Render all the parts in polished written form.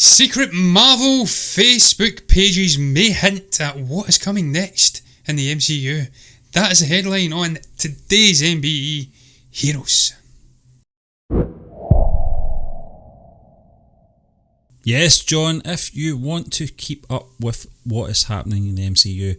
Secret Marvel Facebook pages may hint at what is coming next in the MCU. That is the headline on today's MBE Heroes. Yes, John, if you want to keep up with what is happening in the MCU,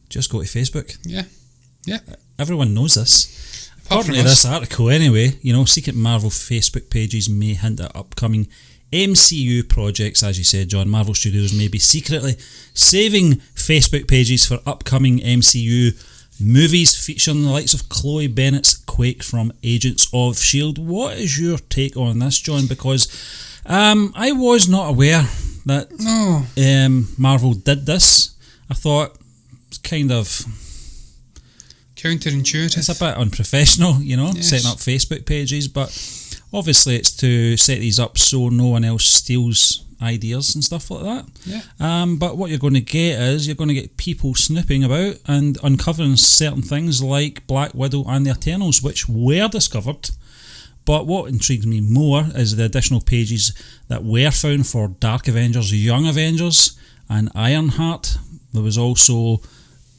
just go to Facebook. Yeah. Everyone knows this. Apart According to this article anyway, Secret Marvel Facebook pages may hint at upcoming MCU projects. As you said, John, Marvel Studios may be secretly saving Facebook pages for upcoming MCU movies featuring the likes of Chloe Bennett's Quake from Agents of S.H.I.E.L.D. What is your take on this, John? Because I was not aware that Marvel did this. I thought it's kind of counterintuitive. It's a bit unprofessional, Yes. setting up Facebook pages, but obviously it's to set these up so no one else steals ideas and stuff like that. Yeah. But what you're going to get is you're going to get people snooping about and uncovering certain things like Black Widow and the Eternals, which were discovered. But what intrigues me more is the additional pages that were found for Dark Avengers, Young Avengers and Ironheart. There was also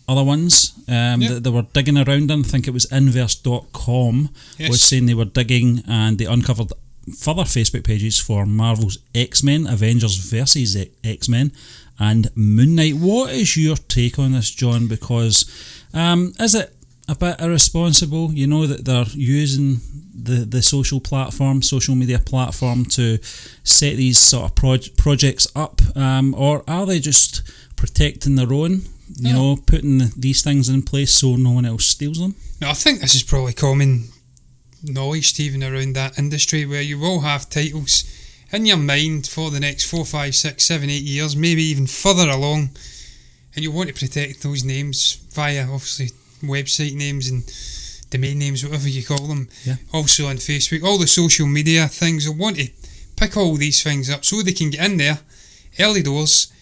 other ones that they were digging around in. I think it was Inverse.com was saying they were digging and they uncovered further Facebook pages for Marvel's X-Men, Avengers vs X-Men and Moon Knight. What is your take on this, John? Because is it a bit irresponsible, that they're using the social media platform to set these sort of projects up, or are they just protecting their own, putting these things in place so no one else steals them? No, I think this is probably common knowledge, Stephen, around that industry, where you will have titles in your mind for the next 4, 5, 6, 7, 8 years, maybe even further along, and you want to protect those names via, obviously, website names and domain names, whatever you call them. Yeah. Also on Facebook, all the social media things, they'll want to pick all these things up so they can get in there early doors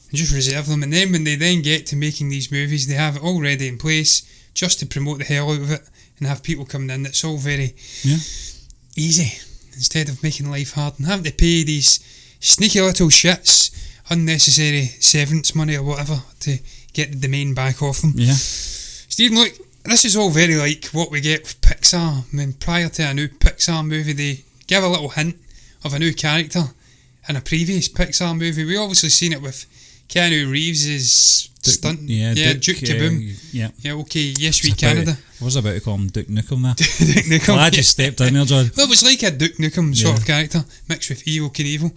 and just reserve them, and then when they then get to making these movies, they have it already in place just to promote the hell out of it and have people coming in. It's all very easy instead of making life hard and having to pay these sneaky little shits unnecessary severance money or whatever to get the domain back off them. Yeah. Stephen, look, this is all very like what we get with Pixar. I mean, prior to a new Pixar movie, they give a little hint of a new character in a previous Pixar movie. We obviously seen it with Keanu Reeves' stunt. Duke Kaboom. Yes, we Canada. I was about to call him Duke Nukem there. Duke Nukem. Glad you stepped in there, John. Well, it was like a Duke Nukem sort of character mixed with Evil Knievel.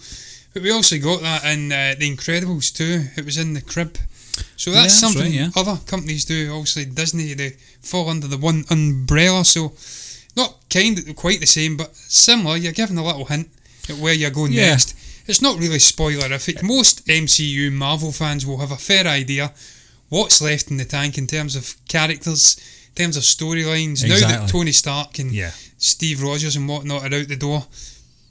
But we also got that in The Incredibles too. It was in the crib. So that's something right, other companies do. Obviously Disney, they fall under the one umbrella, so not quite the same, but similar. You're given a little hint at where you're going next. It's not really spoilerific. Most MCU Marvel fans will have a fair idea what's left in the tank in terms of characters, in terms of storylines. Exactly. Now that Tony Stark and Steve Rogers and whatnot are out the door,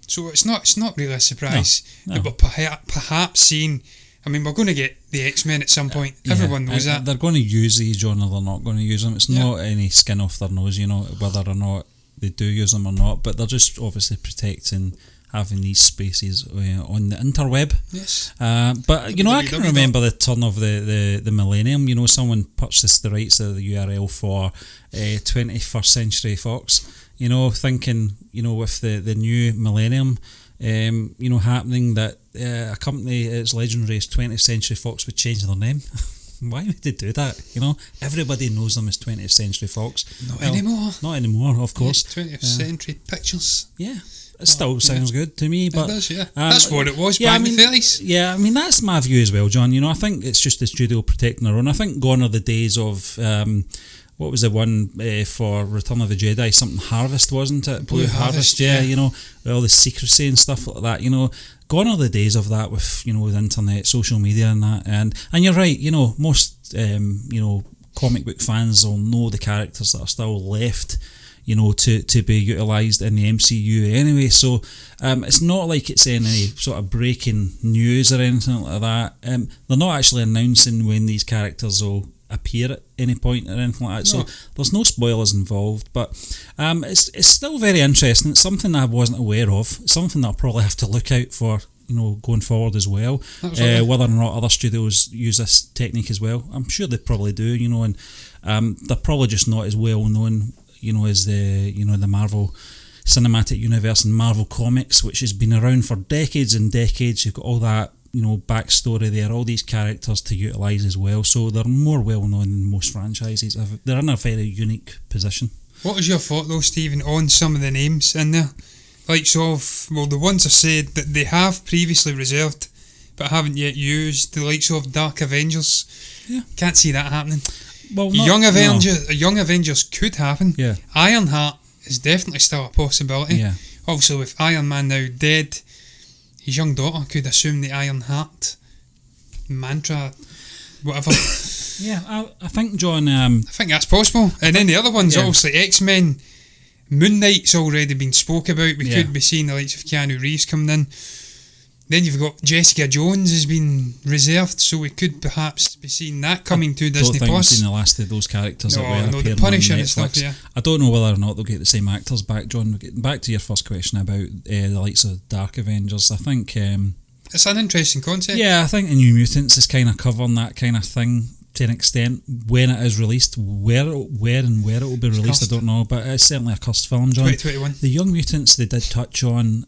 so it's not really a surprise. No. But perhaps seeing, I mean, we're going to get the X-Men at some point. Everyone knows that. They're going to use these, John, or they're not going to use them. It's not any skin off their nose, whether or not they do use them or not. But they're just obviously protecting having these spaces on the interweb. Yes. But, I can remember the turn of the millennium. Someone purchased the rights of the URL for 21st Century Fox. Thinking, with the new millennium, happening, that a company as legendary as 20th Century Fox would change their name. Why would they do that? Everybody knows them as 20th Century Fox. Not anymore. Not anymore, of course. 20th Century Pictures. Yeah. It still sounds good to me, but it does, that's what it was back in the 30s. Yeah, I mean, that's my view as well, John. I think it's just the studio protecting their own. I think gone are the days of what was the one for Return of the Jedi? Something Harvest, wasn't it? Blue Harvest, all the secrecy and stuff like that. Gone are the days of that with with internet, social media, and that. And you're right. Most comic book fans will know the characters that are still left, to be utilised in the MCU anyway. So it's not like it's any sort of breaking news or anything like that. They're not actually announcing when these characters will appear at any point or anything like that. No. So there's no spoilers involved, but it's still very interesting. It's something that I wasn't aware of. It's something that I'll probably have to look out for going forward as well. Whether or not other studios use this technique as well, I'm sure they probably do. And they're probably just not as well known, as the Marvel Cinematic Universe and Marvel Comics, which has been around for decades and decades. You've got all that backstory there, all these characters to utilise as well. So they're more well known than most franchises. They're in a very unique position. What was your thought though, Stephen, on some of the names in there? The ones I said that they have previously reserved but haven't yet used, the likes of Dark Avengers. Yeah. Can't see that happening. Well, Young Avengers could happen. Yeah. Ironheart is definitely still a possibility. Yeah. Obviously, with Iron Man now dead, his young daughter could assume the Ironheart mantra, whatever. Yeah, I think, John... I think that's possible. And then the other ones, obviously, X-Men. Moon Knight's already been spoke about. We could be seeing the likes of Keanu Reeves coming in. Then you've got Jessica Jones has been reserved, so we could perhaps be seeing that coming to Disney+. I don't think we've seen the last of those characters that were appearing the Punisher on and stuff, Netflix. I don't know whether or not they'll get the same actors back, John. Getting back to your first question about the likes of Dark Avengers, I think... it's an interesting concept. Yeah, I think the New Mutants is kind of covering that kind of thing to an extent. When it is released, where it will be released, I don't know, but it's certainly a cursed film, John. 2021. The Young Mutants, they did touch on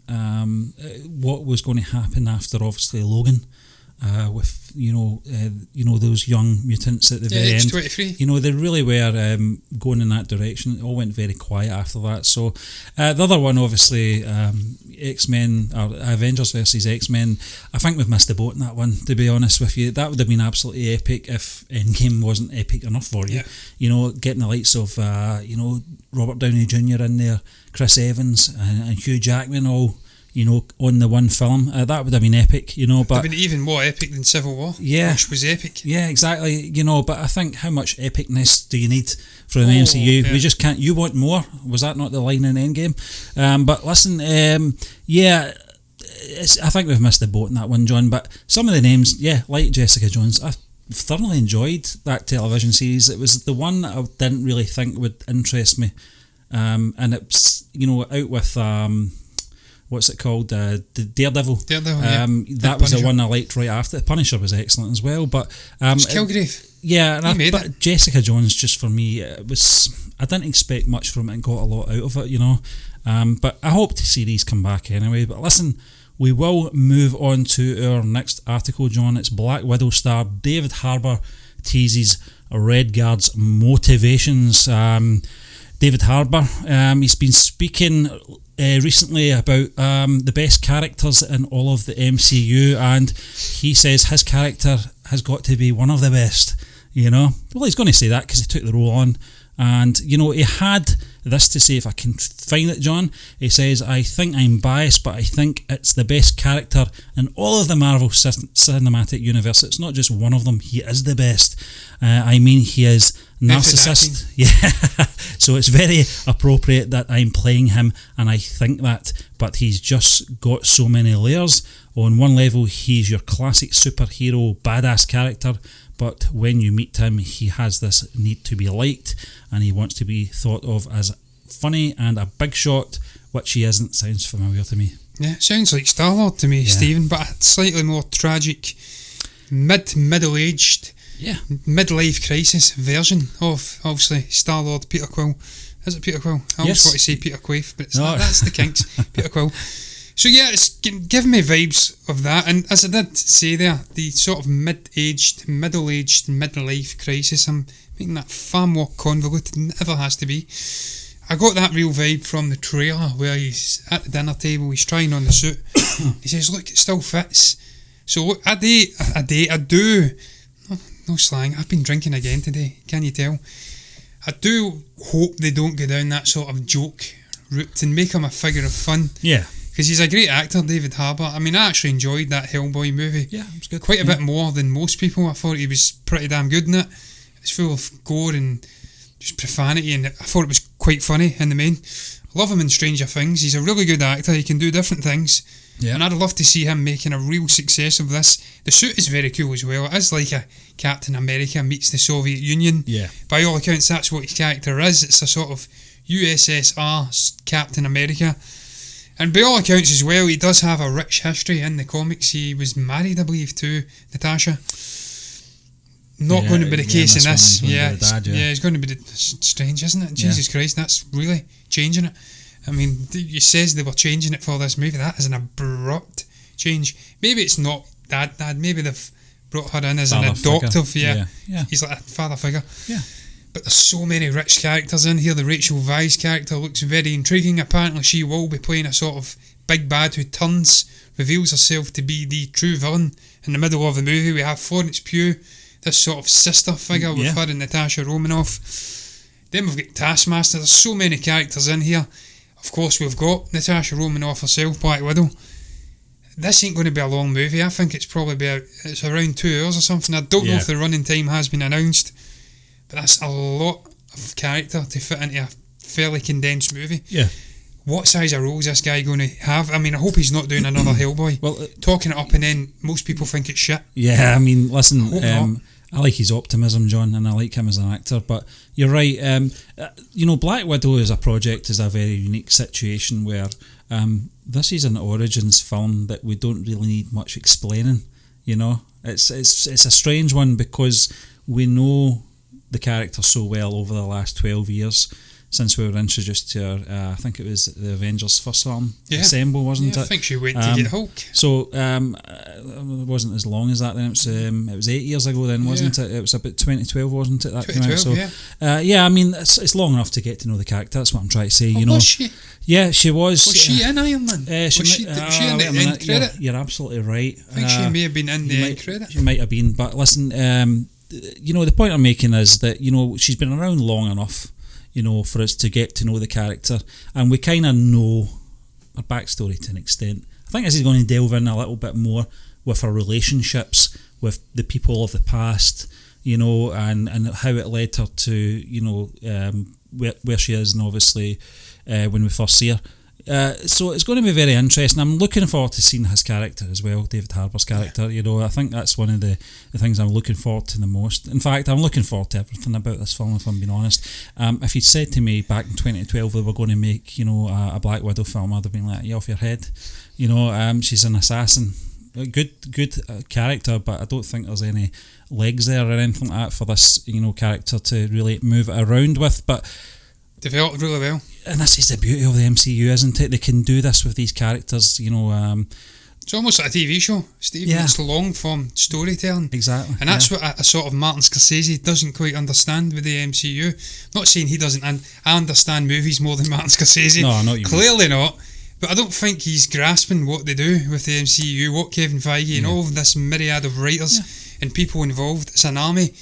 what was going to happen after, obviously, Logan, with those young mutants at the very end. 23. They really were going in that direction. It all went very quiet after that. So the other one, obviously, X-Men or Avengers versus X-Men. I think we've missed the boat in that one, to be honest with you. That would have been absolutely epic if Endgame wasn't epic enough for you. Getting the likes of Robert Downey Jr. in there, Chris Evans and Hugh Jackman all on the one film, that would have been epic, but... It would have been even more epic than Civil War, which was epic. Yeah, exactly, but I think how much epicness do you need from the MCU? We just can't... You want more? Was that not the line in Endgame? But listen, I think we've missed the boat in that one, John, but some of the names, like Jessica Jones, I thoroughly enjoyed that television series. It was the one that I didn't really think would interest me, and it's, out with... what's it called? The Daredevil. That was the one I liked right after. The Punisher was excellent as well, but Kilgrave. But Jessica Jones, just for me, it was. I didn't expect much from it and got a lot out of it, But I hope to see these come back anyway. But listen, we will move on to our next article, John. It's Black Widow star David Harbour teases Red Guard's motivations. David Harbour, he's been speaking recently about the best characters in all of the MCU, and he says his character has got to be one of the best. Well, he's going to say that because he took the role on, and he had this to say, if I can find it, John. He says, I think I'm biased, but I think it's the best character in all of the Marvel Cinematic Universe. It's not just one of them, he is the best. He is narcissist. So it's very appropriate that I'm playing him, and I think that, but he's just got so many layers. On one level, he's your classic superhero badass character, but when you meet him, he has this need to be liked, and he wants to be thought of as funny and a big shot, which he isn't. Sounds familiar to me. Yeah, sounds like Star-Lord to me, Stephen, but a slightly more tragic, middle-aged, midlife crisis version of, obviously, Star-Lord Peter Quill. Is it Peter Quill? I always want to say Peter Quaife, but it's not. That's the Kinks, Peter Quill. So it's giving me vibes of that, and as I did say there, the sort of middle-aged, midlife crisis, I'm making that far more convoluted than it ever has to be. I got that real vibe from the trailer where he's at the dinner table, he's trying on the suit. He says, look, it still fits. So look, I do, no slang, I've been drinking again today, can you tell? I do hope they don't go down that sort of joke route and make him a figure of fun. Yeah. Because he's a great actor, David Harbour. I mean, I actually enjoyed that Hellboy movie. Yeah, it was good. Quite a bit more than most people. I thought he was pretty damn good in it. It's full of gore and just profanity, and I thought it was quite funny in the main. I love him in Stranger Things. He's a really good actor. He can do different things. Yeah. And I'd love to see him making a real success of this. The suit is very cool as well. It is like a Captain America meets the Soviet Union. Yeah. By all accounts, that's what his character is. It's a sort of USSR Captain America. And by all accounts as well, he does have a rich history in the comics. He was married, I believe, to Natasha. Not going to be the case in this. It's going to be strange, isn't it? Jesus Christ, that's really changing it. I mean, he says they were changing it for this movie. That is an abrupt change. Maybe it's not dad. Maybe they've brought her in as an adoptive. Yeah. He's like a father figure. Yeah. But there's so many rich characters in here. The Rachel Weisz character looks very intriguing. Apparently she will be playing a sort of big bad who reveals herself to be the true villain in the middle of the movie. We have Florence Pugh, this sort of sister figure with her and Natasha Romanoff. Then we've got Taskmaster. There's so many characters in here. Of course, we've got Natasha Romanoff herself, Black Widow. This ain't going to be a long movie. I think it's probably it's around 2 hours or something. I don't know if the running time has been announced, but that's a lot of character to fit into a fairly condensed movie. Yeah. What size of role is this guy going to have? I mean, I hope he's not doing another Hellboy. Well, talking it up and then most people think it's shit. Yeah, I mean, listen, I like his optimism, John, and I like him as an actor, but you're right. Black Widow as a project is a very unique situation where this is an origins film that we don't really need much explaining. It's a strange one because we know the character so well over the last 12 years since we were introduced to her. I think it was the Avengers first film, Assemble, wasn't it? I think she went to get Hulk. So it wasn't as long as that then. It was 8 years ago then, wasn't it? It was about 2012, wasn't it? That 2012, came out. So I mean, it's long enough to get to know the character. That's what I'm trying to say. Was she? Yeah, she was. Was she in Iron Man? Was she in the end credit? You're absolutely right. I think she may have been in the end credit. She might have been, but listen, the point I'm making is that she's been around long enough, for us to get to know the character, and we kind of know her backstory to an extent. I think this is going to delve in a little bit more with her relationships with the people of the past, and how it led her to, where she is, and obviously when we first see her. So it's going to be very interesting. I'm looking forward to seeing his character as well, David Harbour's character. I think that's one of the things I'm looking forward to the most. In fact, I'm looking forward to everything about this film, if I'm being honest. If you'd said to me back in 2012 they were going to make a Black Widow film, I'd have been like, you off your head. She's an assassin. A good character, but I don't think there's any legs there or anything like that for this character to really move it around with. But developed really well. And this is the beauty of the MCU, isn't it? They can do this with these characters, It's almost like a TV show, Steve. Yeah. It's long form storytelling. Exactly. And that's what a sort of Martin Scorsese doesn't quite understand with the MCU. I'm not saying he doesn't, and I understand movies more than Martin Scorsese. No, not you. Clearly not. But I don't think he's grasping what they do with the MCU, what Kevin Feige and all of this myriad of writers and people involved. It's an army.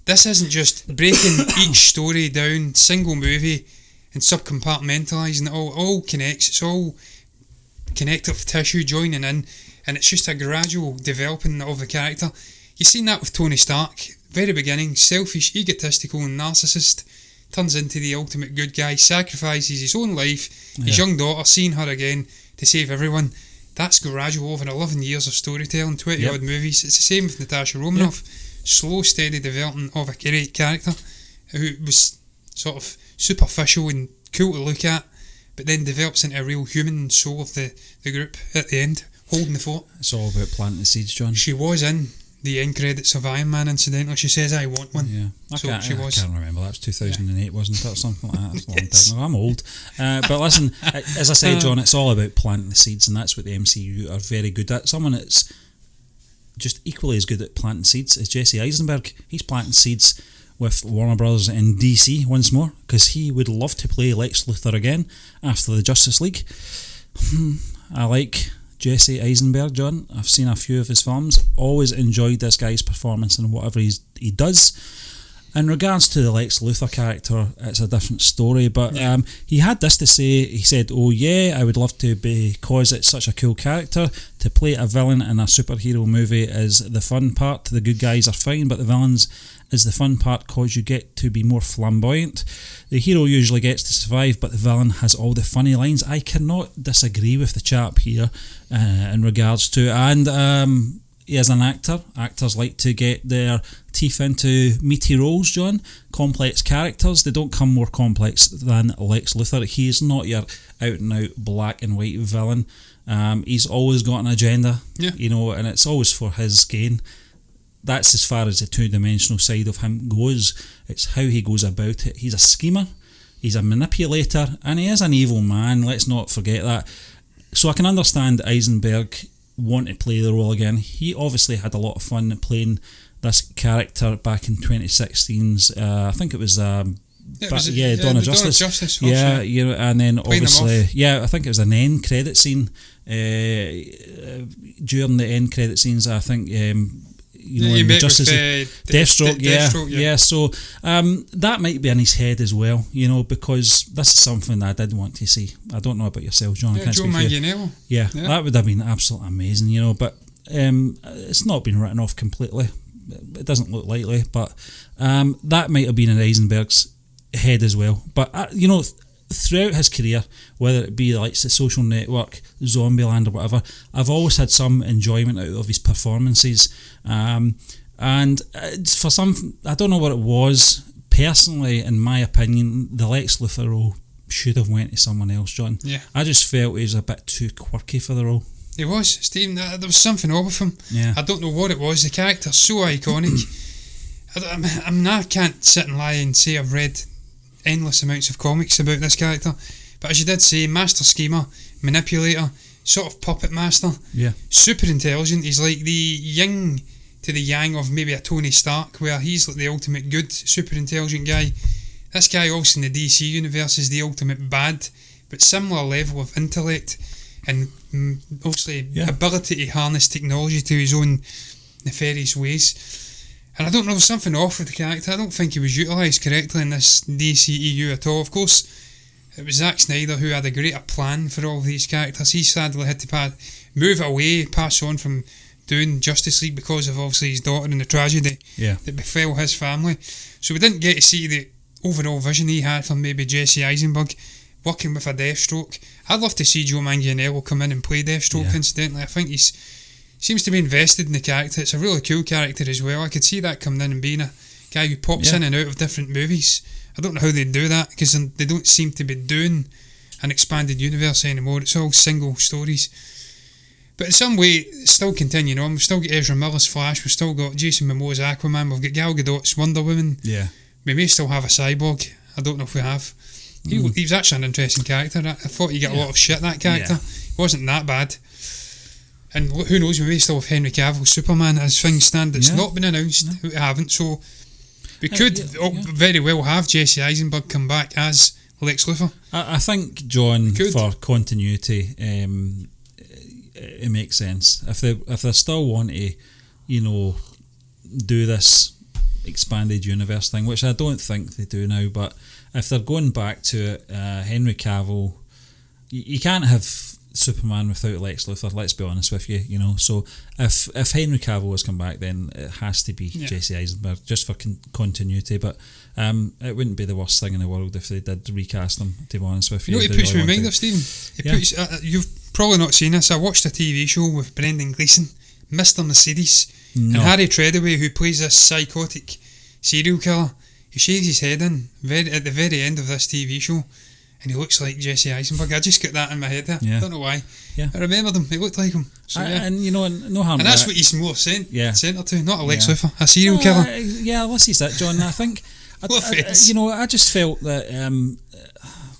This isn't just breaking each story down, single movie, and subcompartmentalising it all connects. It's all connective tissue joining in, and it's just a gradual developing of the character. You've seen that with Tony Stark. Very beginning, selfish, egotistical and narcissist, turns into the ultimate good guy, sacrifices his own life, his young daughter, seeing her again to save everyone. That's gradual over 11 years of storytelling, 20 odd movies. It's the same with Natasha Romanoff. Slow, steady development of a great character who was sort of superficial and cool to look at, but then develops into a real human soul of the group at the end, holding the fort. It's all about planting the seeds, John. She was in the end credits of Iron Man, incidentally. She says, I want one. Yeah, I can't remember. That was 2008, wasn't it, or something like that? That's a long time ago. I'm old. But listen, as I said, John, it's all about planting the seeds, and that's what the MCU are very good at. Someone that's just equally as good at planting seeds as Jesse Eisenberg. He's planting seeds with Warner Brothers and DC once more, because he would love to play Lex Luthor again after the Justice League. I like Jesse Eisenberg, John. I've seen a few of his films. Always enjoyed this guy's performance in whatever he does. In regards to the Lex Luthor character, it's a different story, but he had this to say. He said, I would love to, because it's such a cool character, to play a villain in a superhero movie is the fun part. The good guys are fine, but the villains is the fun part because you get to be more flamboyant. The hero usually gets to survive, but the villain has all the funny lines. I cannot disagree with the chap here in regards to, and he is an actor. Actors like to get their teeth into meaty roles, John. Complex characters. They don't come more complex than Lex Luthor. He is not your out-and-out black and white villain. He's always got an agenda, and it's always for his gain. That's as far as the two-dimensional side of him goes. It's how he goes about it. He's a schemer, he's a manipulator, and he is an evil man. Let's not forget that. So I can understand Eisenberg want to play the role again. He obviously had a lot of fun playing this character back in 2016's. I think it was Dawn of Justice. And then obviously, I think it was an end credit scene. During the end credit scenes, I think. In Justice Deathstroke. So that might be in his head as well, because this is something that I did want to see. I don't know about yourself, John. I can't Joe speak for you. Yeah, that would have been absolutely amazing, but it's not been written off completely. It doesn't look likely, but that might have been in Eisenberg's head as well. But throughout his career, whether it be like The Social Network, Zombieland or whatever, I've always had some enjoyment out of his performances. And for some, I don't know what it was. Personally, in my opinion, the Lex Luthor role should have went to someone else, John. Yeah. I just felt he was a bit too quirky for the role. He was, Stephen. There was something off with him. Yeah. I don't know what it was. The character's so iconic. I can't sit and lie and say I've read endless amounts of comics about this character, but as you did say, master schemer, manipulator, sort of puppet master, super intelligent. He's like the yin to the yang of maybe a Tony Stark, where he's like the ultimate good, super intelligent guy. This guy also in the DC universe is the ultimate bad, but similar level of intellect and obviously ability to harness technology to his own nefarious ways. And I don't know, there's something off with the character. I don't think he was utilised correctly in this DCEU at all. Of course, it was Zack Snyder who had a greater plan for all of these characters. He sadly had to move away, pass on from doing Justice League because of obviously his daughter and the tragedy that befell his family. So we didn't get to see the overall vision he had for maybe Jesse Eisenberg working with a Deathstroke. I'd love to see Joe Manganiello come in and play Deathstroke, incidentally. I think he seems to be invested in the character. It's a really cool character as well. I could see that coming in and being a guy who pops in and out of different movies. I don't know how they do that, because they don't seem to be doing an expanded universe anymore. It's all single stories. But in some way, it's still continuing on. We've still got Ezra Miller's Flash. We've still got Jason Momoa's Aquaman. We've got Gal Gadot's Wonder Woman. Yeah. We may still have a Cyborg. I don't know if we have. He was actually an interesting character. I thought he got a lot of shit, that character. It wasn't that bad. And who knows, we may still have Henry Cavill's Superman as things stand. It's not been announced. We haven't. So we could very well have Jesse Eisenberg come back as Lex Luthor. I think, John, for continuity, it makes sense. If they still want to, do this expanded universe thing, which I don't think they do now, but if they're going back to it, Henry Cavill, you can't have Superman without Lex Luthor, let's be honest with you, so if Henry Cavill has come back, then it has to be Jesse Eisenberg, just for continuity. But it wouldn't be the worst thing in the world if they did recast him, to be honest with you. It puts me in mind of, Stephen, you've probably not seen this. I watched a TV show with Brendan Gleeson, Mr. Mercedes, and Harry Treadaway, who plays this psychotic serial killer. He shaves his head in at the very end of this TV show, and he looks like Jesse Eisenberg. I just got that in my head there. I don't know why. I remembered him. He looked like him. So, and no harm. And that's what he's more centre to, not a Lex Luthor, a serial killer. Let's see that, John. I think, I just felt that,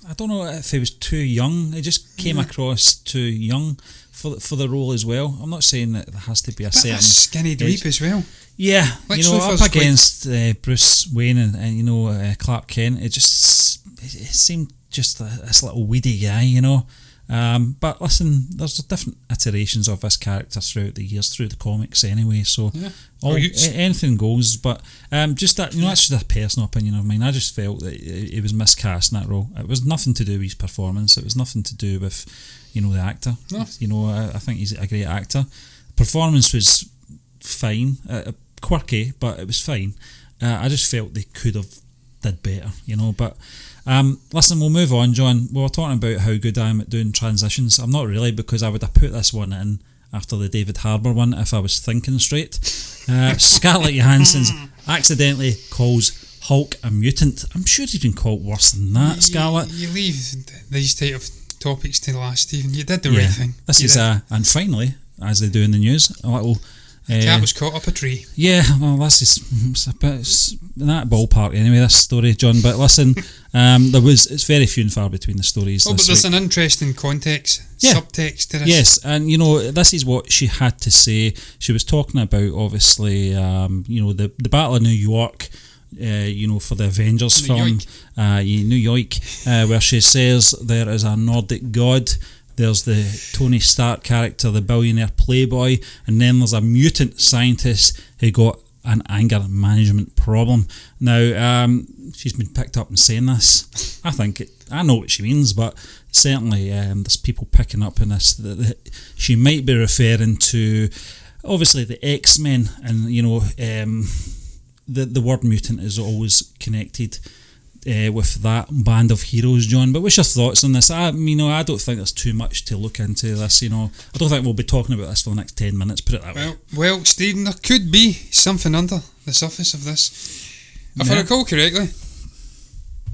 I don't know if he was too young. He just came across too young for the role as well. I'm not saying that there has to be a certain skinny dweeb as well. Yeah, up against Bruce Wayne and Clark Kent, it seemed just this little weedy guy, But listen, there's different iterations of this character throughout the years, through the comics anyway. So anything goes. But just that, that's just a personal opinion of mine. I just felt that it was miscast in that role. It was nothing to do with his performance. It was nothing to do with the actor. No. I think he's a great actor. Performance was fine, quirky, but it was fine. I just felt they could have did better, But listen, we'll move on, John. We were talking about how good I am at doing transitions. I'm not really, because I would have put this one in after the David Harbour one, if I was thinking straight. Scarlett Johansson's accidentally calls Hulk a mutant. I'm sure he's been called worse than that, Scarlett. You leave these type of topics to last, Stephen. You did the right thing. This is and finally, as they do in the news, a little cat was caught up a tree. Yeah, well, this is it's a bit in that ballpark anyway, this story, John. But listen, it's very few and far between the stories. But there's an interesting context, subtext to this. Yes, and this is what she had to say. She was talking about, obviously, the Battle of New York. For the Avengers film, New York, where she says there is a Nordic god, there's the Tony Stark character, the billionaire playboy, and then there's a mutant scientist who got an anger management problem. Now, she's been picked up and saying this. I know what she means, but certainly there's people picking up on this that she might be referring to, obviously, the X-Men, and the word mutant is always connected with that band of heroes, John. But what's your thoughts on this? I don't think there's too much to look into this. I don't think we'll be talking about this for the next 10 minutes, put it that way. Well, Stephen, there could be something under the surface of this. If I recall correctly,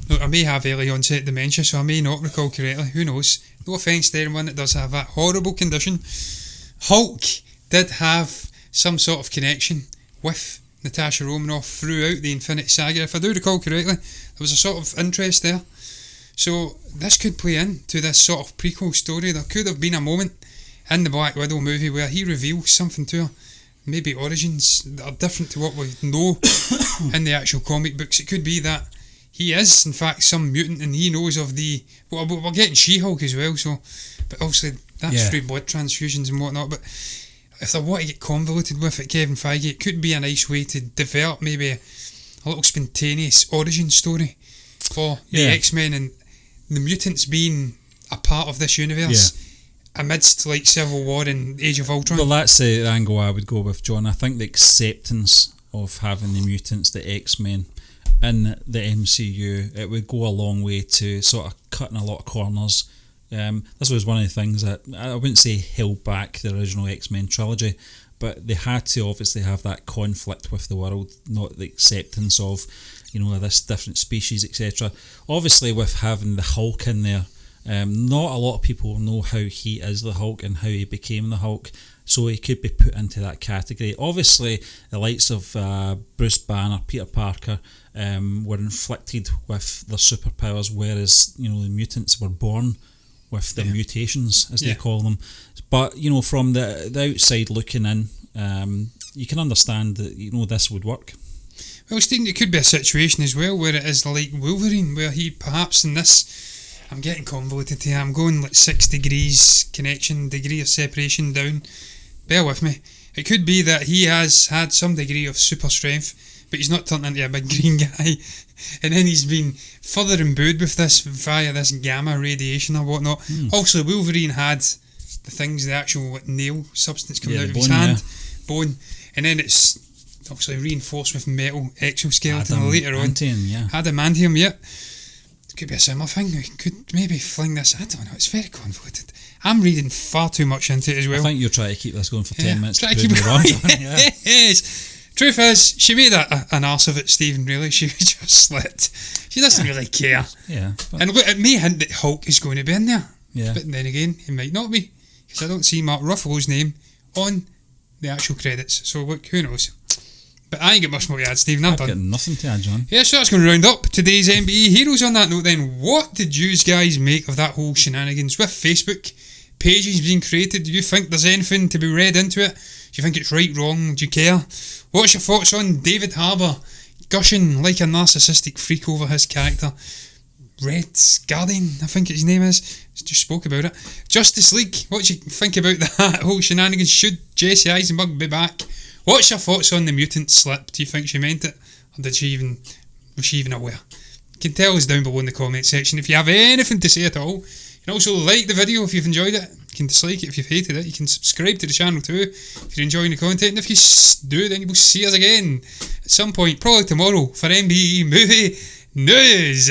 look, I may have early onset dementia, so I may not recall correctly. Who knows? No offence to anyone that does have that horrible condition. Hulk did have some sort of connection with Natasha Romanoff throughout the Infinity Saga. If I do recall correctly, there was a sort of interest there. So this could play into this sort of prequel story. There could have been a moment in the Black Widow movie where he reveals something to her. Maybe origins that are different to what we know in the actual comic books. It could be that he is, in fact, some mutant and he knows of the... Well, we're getting She-Hulk as well, so... But obviously, that's through blood transfusions and whatnot, but... If they want to get convoluted with it, Kevin Feige, it could be a nice way to develop maybe a little spontaneous origin story for the X-Men and the mutants being a part of this universe amidst like Civil War and Age of Ultron. Well, that's the angle I would go with, John. I think the acceptance of having the mutants, the X-Men, in the MCU, it would go a long way to sort of cutting a lot of corners. This was one of the things that I wouldn't say held back the original X-Men trilogy, but they had to obviously have that conflict with the world, not the acceptance of this different species, etc. Obviously, with having the Hulk in there, not a lot of people know how he is the Hulk and how he became the Hulk, so he could be put into that category. Obviously, the likes of Bruce Banner, Peter Parker, were inflicted with their superpowers, whereas the mutants were born with the mutations, as they call them. But from the outside looking in, you can understand that this would work. Well, Stephen, it could be a situation as well where it is like Wolverine, where he perhaps in this, I'm getting convoluted here, I'm going like 6 degrees connection, degree of separation down. Bear with me. It could be that he has had some degree of super strength, but he's not turned into a big green guy. And then he's been further imbued with this via this gamma radiation or whatnot. Also, Wolverine had the things, the actual nail substance coming out of his hand, bone, and then it's obviously reinforced with metal exoskeleton later on. Adamantium, It could be a similar thing. We could maybe fling this. I don't know, it's very convoluted. I'm reading far too much into it as well. I think you're trying to keep this going for 10 minutes. Try to keep it going. Yes. Truth is, she made an arse of it, Stephen, really. She just slipped. She doesn't really care. Yeah. And look, it may hint that Hulk is going to be in there. Yeah. But then again, he might not be. Because I don't see Mark Ruffalo's name on the actual credits. So look, who knows. But I ain't got much more to add, Stephen. I've got nothing to add, John. Yeah, so that's going to round up today's MBE Heroes. On that note then, what did you guys make of that whole shenanigans with Facebook pages being created? Do you think there's anything to be read into it? Do you think it's right, wrong? Do you care? What's your thoughts on David Harbour gushing like a narcissistic freak over his character? Red Guardian, I think his name is. Just spoke about it. Justice League, what do you think about that whole shenanigans? Should Jesse Eisenberg be back? What's your thoughts on the mutant slip? Do you think she meant it? Or was she even aware? You can tell us down below in the comment section if you have anything to say at all. You can also like the video if you've enjoyed it. You can dislike it if you've hated it. You can subscribe to the channel too if you're enjoying the content. And if you do, then you will see us again at some point, probably tomorrow, for MBE Movie News.